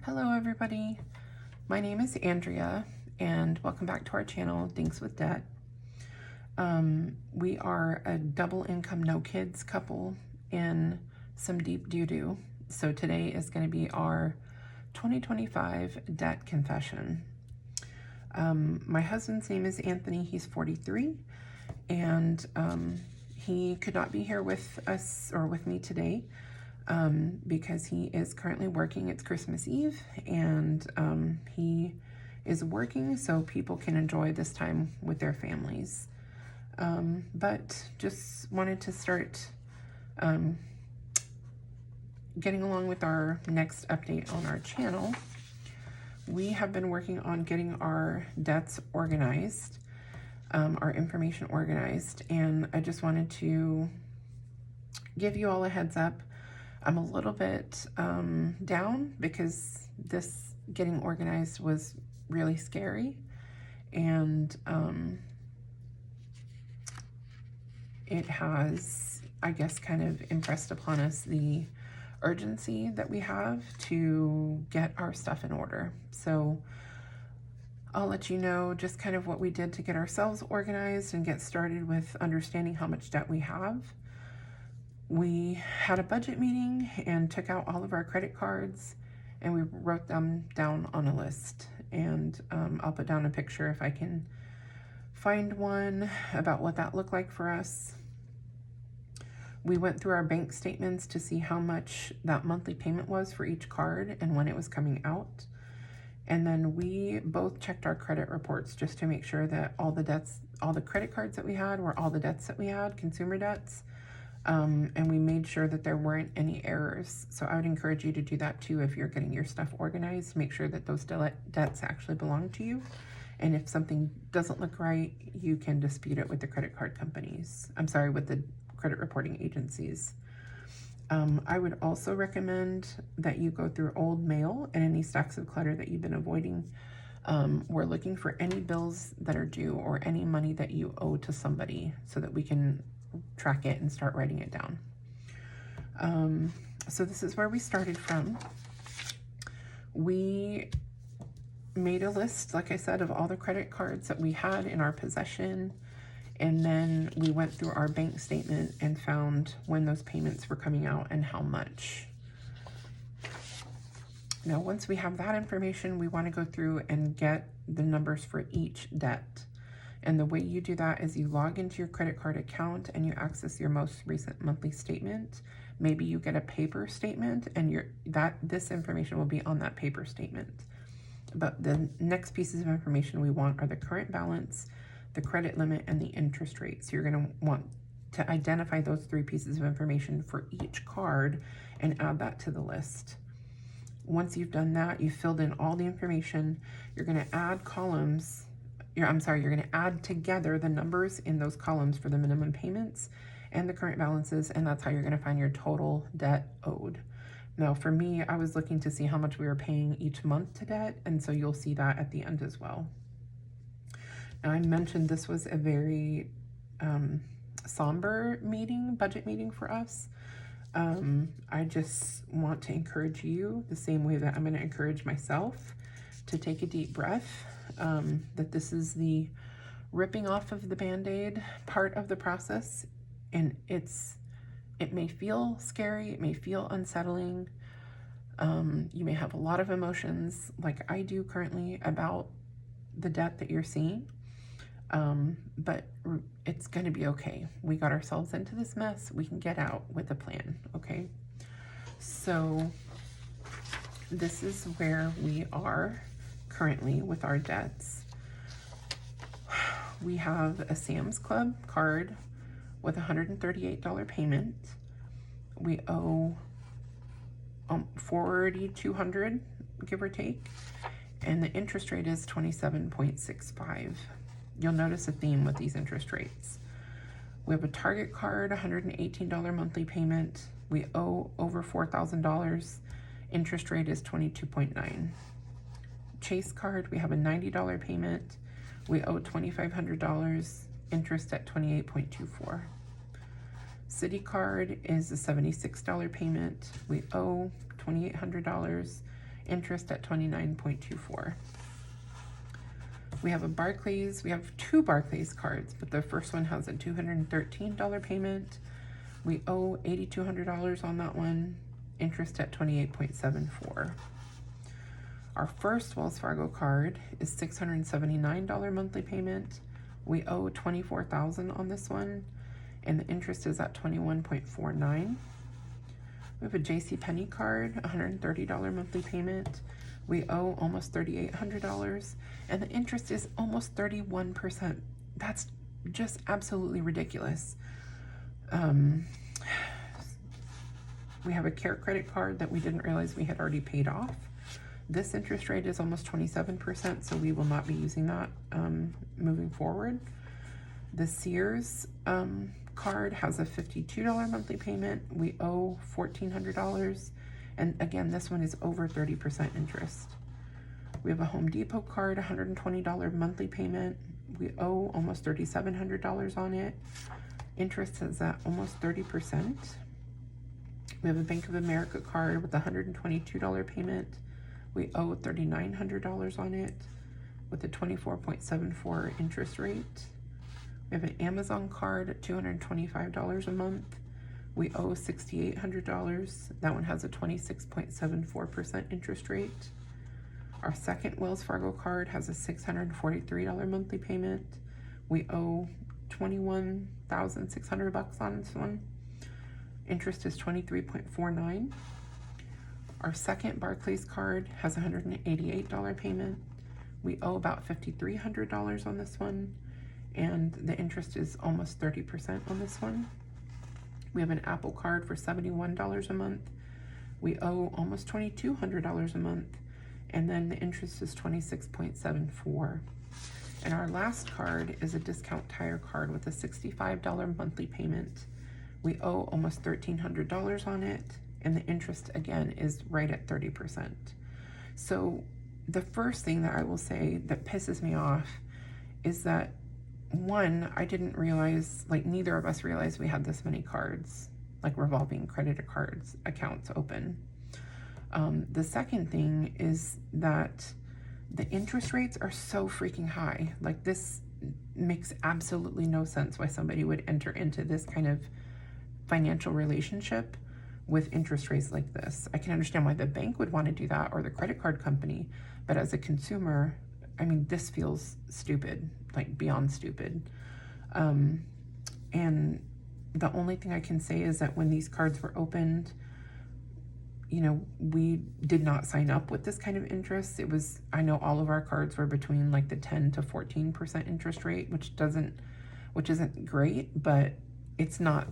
Hello everybody, my name is Andrea and welcome back to our channel, Dinks with Debt. We are a double income, no kids couple in some deep doo-doo. So today is going to be our 2025 debt confession. My husband's name is Anthony, he's 43, and he could not be here with us or with me today. Because he is currently working. It's Christmas Eve, and he is working so people can enjoy this time with their families. But just wanted to start getting along with our next update on our channel. We have been working on getting our debts organized, our information organized, and I just wanted to give you all a heads up. I'm a little bit down because this getting organized was really scary, and it has, I guess, kind of impressed upon us the urgency that we have to get our stuff in order. So I'll let you know just kind of what we did to get ourselves organized and get started with understanding how much debt we have. We had a budget meeting and took out all of our credit cards, and we wrote them down on a list. And I'll put down a picture if I can find one about what that looked like for us. We went through our bank statements to see how much that monthly payment was for each card and when it was coming out. And then we both checked our credit reports just to make sure that all the debts, all the credit cards that we had were all the debts that we had, consumer debts. And we made sure that there weren't any errors. So I would encourage you to do that too if you're getting your stuff organized. Make sure that those debts actually belong to you. And if something doesn't look right, you can dispute it with the credit card companies. I'm sorry, with the credit reporting agencies. I would also recommend that you go through old mail and any stacks of clutter that you've been avoiding. We're looking for any bills that are due or any money that you owe to somebody so that we can track it and start writing it down. So this is where we started from. We made a list, like I said, of all the credit cards that we had in our possession, and then we went through our bank statement and found when those payments were coming out and how much. Now, once we have that information, we want to go through and get the numbers for each debt. And the way you do that is you log into your credit card account and you access your most recent monthly statement. Maybe you get a paper statement and this information will be on that paper statement. But the next pieces of information we want are the current balance, the credit limit, and the interest rate. So you're going to want to identify those three pieces of information for each card and add that to the list. Once you've done that, you've filled in all the information, you're going to add columns. You're going to add together the numbers in those columns for the minimum payments and the current balances, and that's how you're going to find your total debt owed. Now, for me, I was looking to see how much we were paying each month to debt, and so you'll see that at the end as well. Now, I mentioned this was a very somber meeting, budget meeting for us. I just want to encourage you the same way that I'm going to encourage myself to take a deep breath. That this is the ripping off of the Band-Aid part of the process, and it may feel scary, it may feel unsettling. You may have a lot of emotions like I do currently about the debt that you're seeing, but it's going to be okay. We got ourselves into this mess. We can get out with a plan, okay? So this is where we are currently with our debts. We have a Sam's Club card with $138 payment. We owe $4,200, give or take, and the interest rate is 27.65. You'll notice a theme with these interest rates. We have a Target card, $118 monthly payment. We owe over $4,000. Interest rate is 22.9. Chase card, we have a $90 payment. We owe $2,500, interest at 28.24. Citi card is a $76 payment. We owe $2,800, interest at 29.24. We have a Barclays, we have 2 Barclays cards, but the first one has a $213 payment. We owe $8,200 on that one, interest at 28.74. Our first Wells Fargo card is $679 monthly payment. We owe $24,000 on this one, and the interest is at 21.49. We have a JCPenney card, $130 monthly payment. We owe almost $3,800, and the interest is almost 31%. That's just absolutely ridiculous. We have a Care credit card that we didn't realize we had already paid off. This interest rate is almost 27%, so we will not be using that moving forward. The Sears card has a $52 monthly payment. We owe $1,400, and again, this one is over 30% interest. We have a Home Depot card, $120 monthly payment. We owe almost $3,700 on it. Interest is at almost 30%. We have a Bank of America card with a $122 payment. We owe $3,900 on it with a 24.74 interest rate. We have an Amazon card at $225 a month. We owe $6,800. That one has a 26.74% interest rate. Our second Wells Fargo card has a $643 monthly payment. We owe $21,600 on this one. Interest is 23.49. Our second Barclays card has a $188 payment. We owe about $5,300 on this one, and the interest is almost 30% on this one. We have an Apple card for $71 a month. We owe almost $2,200 a month, and then the interest is 26.74. And our last card is a Discount Tire card with a $65 monthly payment. We owe almost $1,300 on it, and the interest again is right at 30%. So the first thing that I will say that pisses me off is that, one, I didn't realize, like neither of us realized we had this many cards, like revolving credit cards accounts open. The second thing is that the interest rates are so freaking high. Like, this makes absolutely no sense why somebody would enter into this kind of financial relationship with interest rates like this. I can understand why the bank would want to do that, or the credit card company, but as a consumer, I mean, this feels stupid, like beyond stupid. And the only thing I can say is that when these cards were opened, you know, we did not sign up with this kind of interest. It was, I know all of our cards were between like the 10 to 14% interest rate, which isn't great, but it's not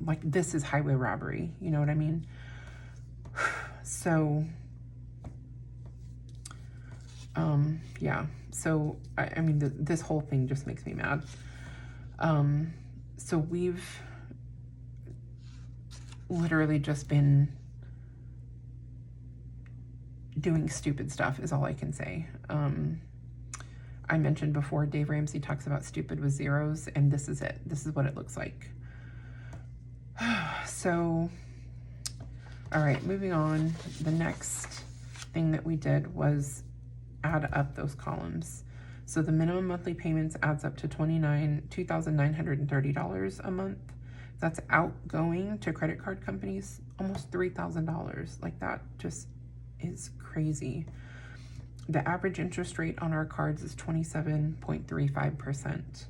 like, this is highway robbery, you know what I mean? So, yeah, so, I mean, this whole thing just makes me mad. So we've literally just been doing stupid stuff is all I can say. I mentioned before, Dave Ramsey talks about stupid with zeros, and this is it. This is what it looks like. So, all right, moving on. The next thing that we did was add up those columns. So the minimum monthly payments adds up to $2,930 a month. That's outgoing to credit card companies, almost $3,000. Like, that just is crazy. The average interest rate on our cards is 27.35%.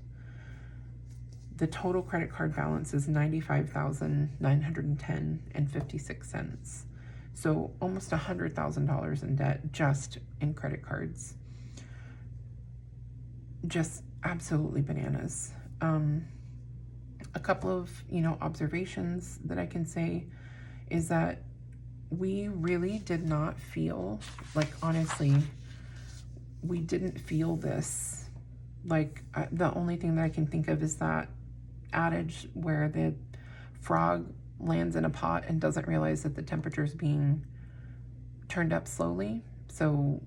The total credit card balance is $95,910.56. So almost $100,000 in debt just in credit cards. Just absolutely bananas. A couple of, observations that I can say is that we really did not feel, like, honestly, we didn't feel this. Like, the only thing that I can think of is that adage where the frog lands in a pot and doesn't realize that the temperature is being turned up slowly. So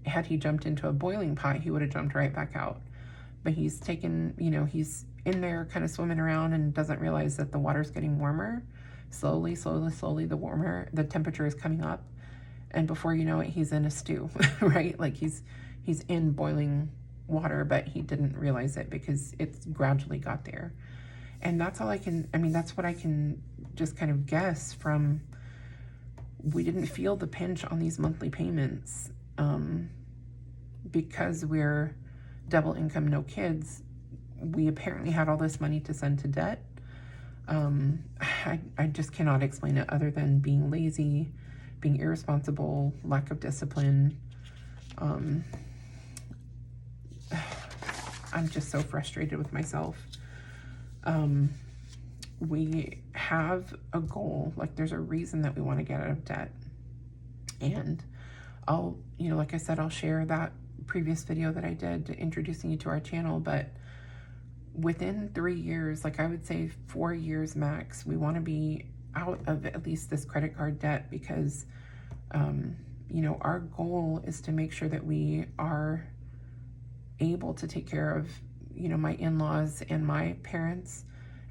had he jumped into a boiling pot, he would have jumped right back out. But he's taken, he's in there kind of swimming around and doesn't realize that the water's getting warmer. Slowly, the temperature is coming up. And before you know it, he's in a stew, right? Like he's in boiling water, but he didn't realize it because it's gradually got there. And that's all I can, I mean, that's what I can just kind of guess from, we didn't feel the pinch on these monthly payments because we're double income, no kids. We apparently had all this money to send to debt. I just cannot explain it other than being lazy, being irresponsible, lack of discipline. I'm just so frustrated with myself. We have a goal, like there's a reason that we want to get out of debt. And I'll, you know, like I said, I'll share that previous video that I did introducing you to our channel, but within 3 years, like I would say 4 years max, we want to be out of at least this credit card debt because, you know, our goal is to make sure that we are able to take care of, you know, my in-laws and my parents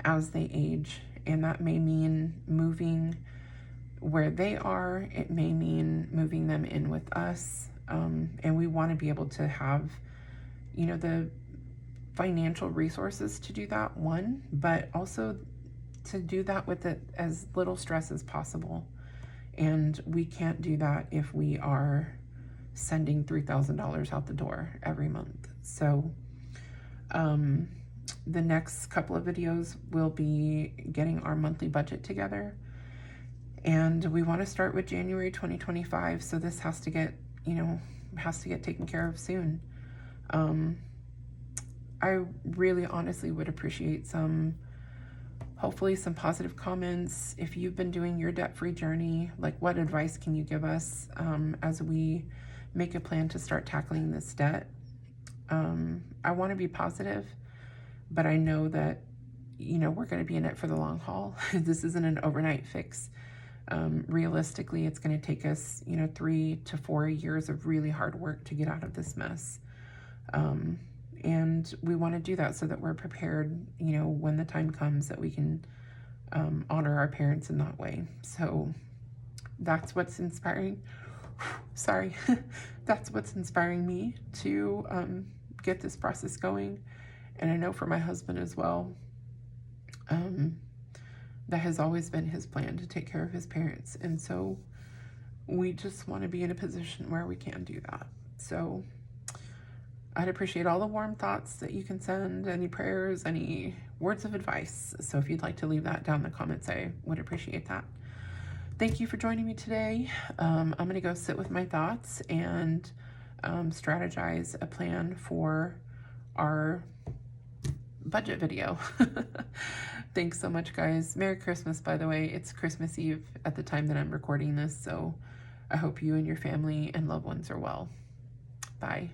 as they age. And that may mean moving where they are. It may mean moving them in with us. And we want to be able to have, you know, the financial resources to do that, one, but also to do that with it as little stress as possible. And we can't do that if we are sending $3,000 out the door every month. So the next couple of videos will be getting our monthly budget together, and we want to start with January 2025. So this has to get, you know, taken care of soon. I really honestly would appreciate hopefully some positive comments. If you've been doing your debt-free journey, like what advice can you give us as we make a plan to start tackling this debt? I want to be positive, but I know that, you know, we're going to be in it for the long haul. This isn't an overnight fix. Realistically, it's going to take us, you know, 3 to 4 years of really hard work to get out of this mess. And we want to do that so that we're prepared, you know, when the time comes that we can honor our parents in that way. So that's what's inspiring. Sorry. That's what's inspiring me to get this process going. And I know for my husband as well, that has always been his plan, to take care of his parents. And so we just want to be in a position where we can do that. So I'd appreciate all the warm thoughts that you can send, any prayers, any words of advice. So if you'd like to leave that down in the comments, I would appreciate that. Thank you for joining me today. I'm going to go sit with my thoughts and strategize a plan for our budget video. Thanks so much, guys. Merry Christmas, by the way. It's Christmas Eve at the time that I'm recording this, so I hope you and your family and loved ones are well. Bye.